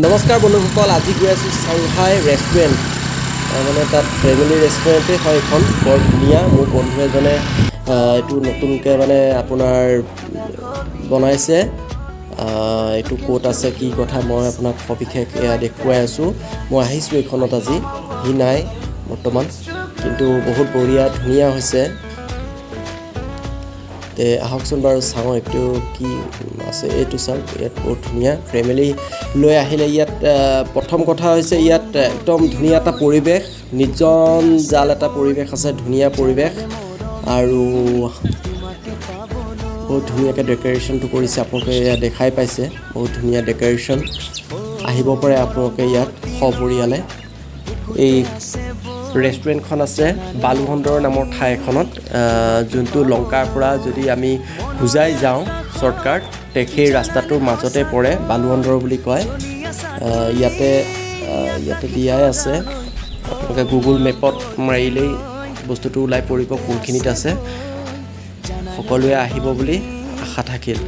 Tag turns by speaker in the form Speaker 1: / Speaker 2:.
Speaker 1: নমস্কাৰ বন্ধুসকল, আজি গৈ আছোঁ চাংহাই ৰেষ্টুৰেণ্ট। মানে তাত ফেমিলি ৰেষ্টুৰেণ্টেই হয় এখন, বৰ ধুনীয়া। মোৰ বন্ধু এজনে এইটো নতুনকৈ মানে আপোনাৰ বনাইছে। এইটো ক'ত আছে কি কথা মই আপোনাক সবিশেষ দেখুৱাই আছোঁ। মই আহিছোঁ এইখনত আজি, সি নাই বৰ্তমান, কিন্তু বহুত বঢ়িয়া ধুনীয়া হৈছে। আহকচোন বাৰু চাওঁ এইটো কি আছে। এইটো চাওক, ইয়াত বহুত ধুনীয়া ফেমিলি লৈ আহিলে। ইয়াত প্ৰথম কথা হৈছে ইয়াত একদম ধুনীয়া এটা পৰিৱেশ, নিৰ্জন জাল এটা পৰিৱেশ আছে, ধুনীয়া পৰিৱেশ। আৰু বহুত ধুনীয়াকৈ ডেক'ৰেশ্যনটো কৰিছে, আপোনালোকে ইয়াত দেখাই পাইছে। বহুত ধুনীয়া ডেক'ৰেশ্যন। আহিব পাৰে আপোনালোকে ইয়াত সপৰিয়ালে। এই ৰেষ্টুৰেণ্টখন আছে বালুহন্দৰ নামৰ ঠাই এখনত, যোনটো লংকাৰ পৰা যদি আমি হোজাই যাওঁ শ্বৰ্টকাট, সেই ৰাস্তাটোৰ মাজতে পৰে, বালুহন্দৰ বুলি কয়। ইয়াতে দিয়াই আছে, আপোনালোকে গুগল মেপত মাৰিলেই বস্তুটো ওলাই পৰিব কোনখিনিত আছে। সকলোৱে আহিব বুলি আশা থাকিল।